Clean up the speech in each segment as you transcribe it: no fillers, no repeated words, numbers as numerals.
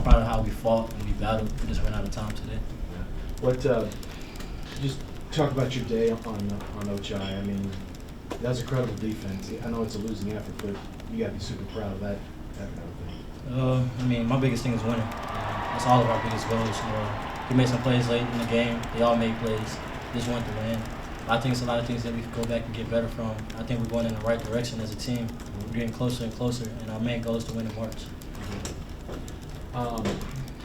I'm proud of how we fought and we battled. We just ran out of time today. Yeah. What? Just talk about your day on Ochai. I mean, that was a credible defense. I know it's a losing effort, but you got to be super proud of that kind of thing. I mean, my biggest thing is winning. That's all of our biggest goals. We made some plays late in the game. They all made plays. Just wanted to win. I think it's a lot of things that we could go back and get better from. I think we're going in the right direction as a team. We're getting closer and closer, and our main goal is to win in March.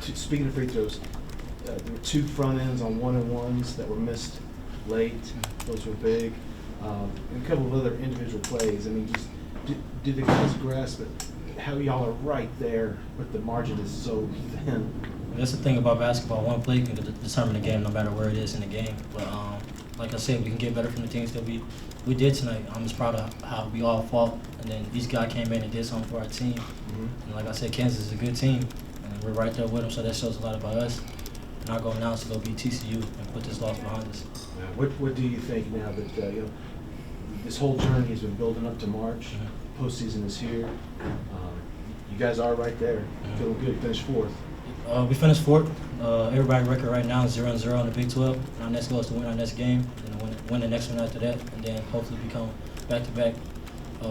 Speaking of free throws, there were 2 front ends on 1-and-1s that were missed late. Those were big. And a couple of other individual plays. I mean, just do the guys grasp it? How y'all are right there, but the margin is so thin. That's the thing about basketball. One play can determine the game, no matter where it is in the game. But like I said, we can get better from the things that we did tonight. I'm just proud of how we all fought, and then these guys came in and did something for our team. And like I said, Kansas is a good team, and we're right there with them, so that shows a lot about us. And our goal now is to go beat TCU and put this loss behind us. Yeah. What do you think now that this whole journey has been building up to March? Postseason is here. You guys are right there. Feeling good. Finished 4th. We finished 4th. Everybody's record right now is 0-0 in the Big 12. And our next goal is to win our next game, and win the next one after that, and then hopefully become back-to-back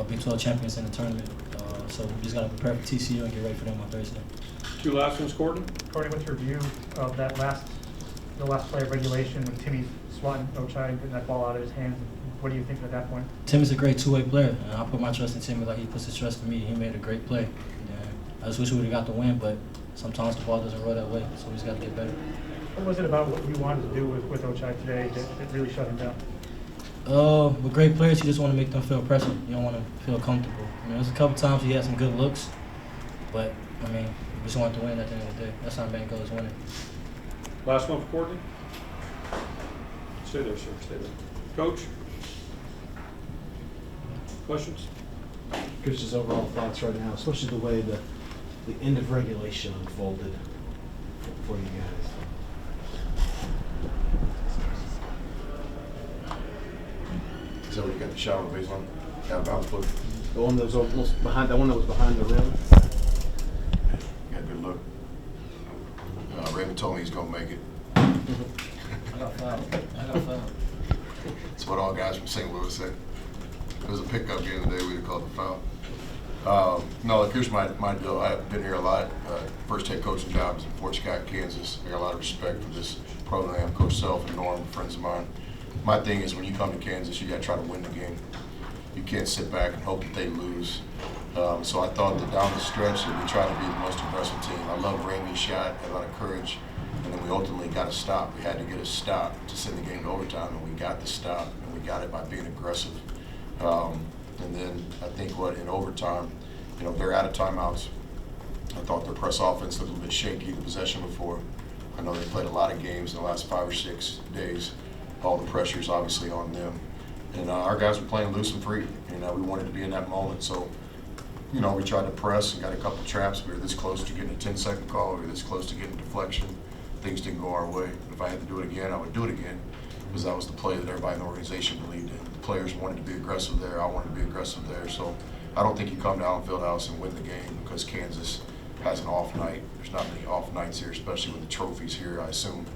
Big 12 champions in the tournament. So we just got to prepare for TCU and get ready for them on Thursday. 2 last ones, Courtney. Courtney, what's your view of the last play of regulation when Timmy's swatting Ochai and getting that ball out of his hands? What do you think at that point? Timmy's a great two-way player, and I put my trust in Timmy like he puts his trust in me. He made a great play. I just wish we would have got the win, but sometimes the ball doesn't roll that way, so we just got to get better. What was it about what you wanted to do with Ochai today that really shut him down? With great players, you just want to make them feel pressure. You don't want to feel comfortable. I mean, there's a couple times he had some good looks, but, I mean, we just want to win at the end of the day. That's our main goal, is winning. Last one for Courtney. Stay there, sir. Stay there. Coach? Questions? Coach, just overall thoughts right now, especially the way the end of regulation unfolded for you guys. Is that where you got the shot on the baseline? Out of bounds look? The one that was almost behind, the one that was behind the rim. You got a good look. Raymond told me he's gonna make it. I got fouled. That's what all guys from St. Louis say. It was a pickup game today, we'd have called the foul. No, look, here's my deal. I've been here a lot. First head coaching job is in Fort Scott, Kansas. I got a lot of respect for this program. Coach Self and Norm, friends of mine. My thing is when you come to Kansas, you got to try to win the game. You can't sit back and hope that they lose. So I thought that down the stretch that we tried to be the most aggressive team. I love Ramey's shot, had a lot of courage, and then we ultimately got a stop. We had to get a stop to send the game to overtime, and we got the stop, and we got it by being aggressive. And then I think in overtime, they're out of timeouts. I thought their press offense looked a little bit shaky the possession before. I know they played a lot of games in the last 5 or 6 days. All the pressure's obviously on them. And our guys were playing loose and free. We wanted to be in that moment. So, we tried to press and got a couple traps. We were this close to getting a 10-second call. We were this close to getting deflection. Things didn't go our way. If I had to do it again, I would do it again, because that was the play that everybody in the organization believed in. The players wanted to be aggressive there. I wanted to be aggressive there. So I don't think you come to Allen Fieldhouse and win the game because Kansas has an off night. There's not many off nights here, especially with the trophies here, I assume.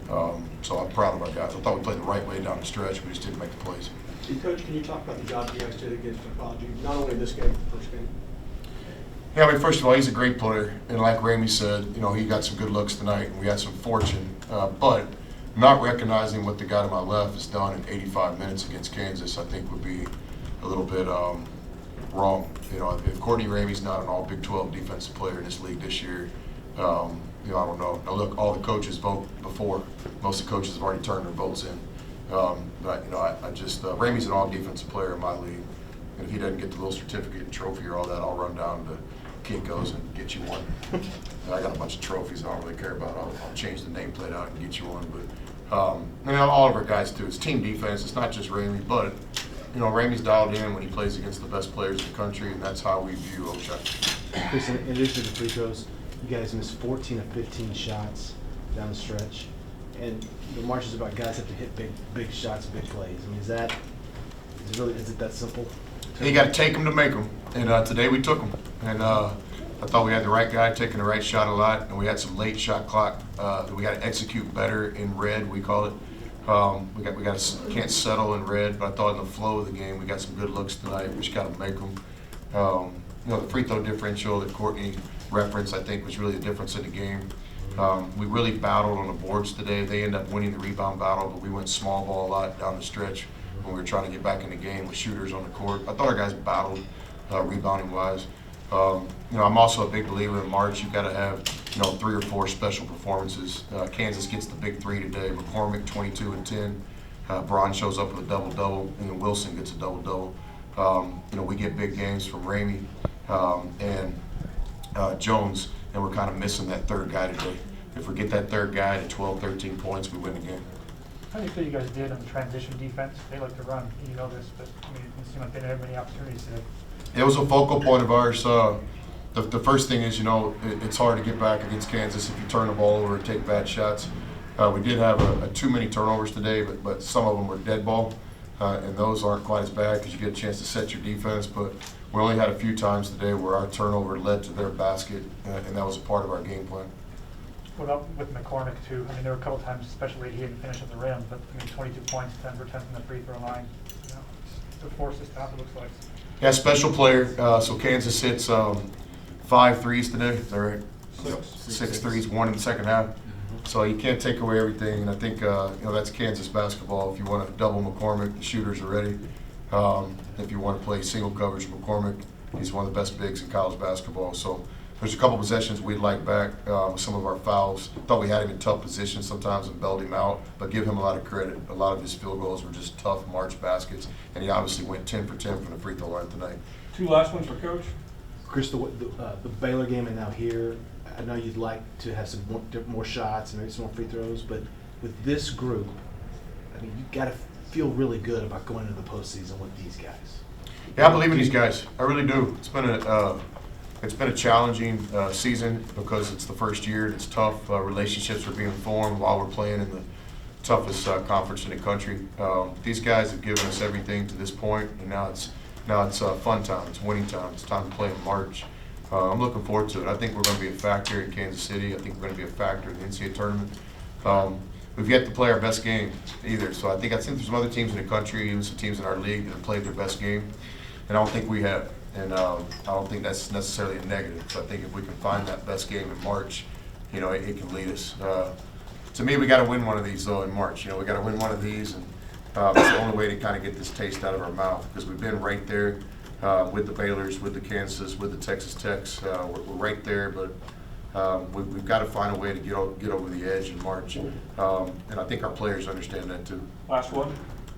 So I'm proud of our guys. I thought we played the right way down the stretch. We just didn't make the plays. Coach, can you talk about the job you guys did against technology, not only this game, but the first game? Yeah, first of all, he's a great player. And like Ramey said, he got some good looks tonight, and we had some fortune. But not recognizing what the guy to my left has done in 85 minutes against Kansas, I think would be a little bit wrong. If Courtney Ramey's not an all Big 12 defensive player in this league this year, I don't know. Now look, all the coaches vote before. Most of the coaches have already turned their votes in. But I just Ramey's an all defensive player in my league, and if he doesn't get the little certificate and trophy or all that, I'll run down to Kinko's and get you one. I got a bunch of trophies I don't really care about. I'll change the nameplate out and get you one. But all of our guys do. It's team defense. It's not just Ramey, but Ramey's dialed in when he plays against the best players in the country, and that's how we view Ochai. Chris, in addition to the free throws, you guys missed 14 of 15 shots down the stretch, and the march is about guys have to hit big shots, big plays. I mean, is it that simple? You got to take them to make them, and today we took them. And I thought we had the right guy taking the right shot a lot, and we had some late shot clock that we got to execute better in red, we call it. Can't settle in red, but I thought in the flow of the game we got some good looks tonight. We just got to make them. The free throw differential that Courtney referenced, I think, was really the difference in the game. We really battled on the boards today. They ended up winning the rebound battle, but we went small ball a lot down the stretch when we were trying to get back in the game with shooters on the court. I thought our guys battled rebounding wise. I'm also a big believer in March. You've got to have 3 or 4 special performances. Kansas gets the big 3 today. McCormick 22 and 10. Braun shows up with a double-double, and then Wilson gets a double-double. We get big games from Ramey and Jones, and we're kind of missing that third guy today. If we get that third guy to 12, 13 points, we win the game. How do you feel you guys did on the transition defense? They like to run, you know this, but I mean, it seemed like they didn't have many opportunities today. It was a focal point of ours. The first thing is, it's hard to get back against Kansas if you turn the ball over and take bad shots. We did have too many turnovers today, but some of them were dead ball, and those aren't quite as bad because you get a chance to set your defense. But we only had a few times today where our turnover led to their basket, and that was a part of our game plan. What about with McCormick too? I mean, there were a couple times, especially he didn't finish at the rim, but 22 points, 10 for 10 from the free throw line. It's a force this half, it looks like. Yeah, special player. So Kansas hits 5 threes today. Is that right? 6 threes, 1 in the second half. So you can't take away everything, and I think that's Kansas basketball. If you want to double McCormick, the shooters are ready. If you want to play single coverage, McCormick, he's one of the best bigs in college basketball. So there's a couple possessions we'd like back with some of our fouls. Thought we had him in tough positions sometimes and bailed him out, but give him a lot of credit. A lot of his field goals were just tough March baskets, and he obviously went 10 for 10 from the free throw line tonight. 2 last ones for Coach. Chris, the Baylor game and now here, I know you'd like to have some more shots and maybe some more free throws, but with this group, I mean, you've got to feel really good about going into the postseason with these guys. Yeah, I believe in these guys. I really do. It's been a challenging season because it's the first year. It's tough. Relationships are being formed while we're playing in the toughest conference in the country. These guys have given us everything to this point, and now it's fun time. It's winning time. It's time to play in March. I'm looking forward to it. I think we're going to be a factor in Kansas City. I think we're going to be a factor in the NCAA tournament. We've yet to play our best game either. So I think there's some other teams in the country, even some teams in our league that have played their best game, and I don't think we have. And I don't think that's necessarily a negative. So I think if we can find that best game in March, it can lead us. To me, we got to win one of these though in March. We got to win one of these, and it's the only way to kind of get this taste out of our mouth because we've been right there with the Baylors, with the Kansas, with the Texas Techs. We're right there, but we've got to find a way to get over the edge in March. And I think our players understand that too. Last one.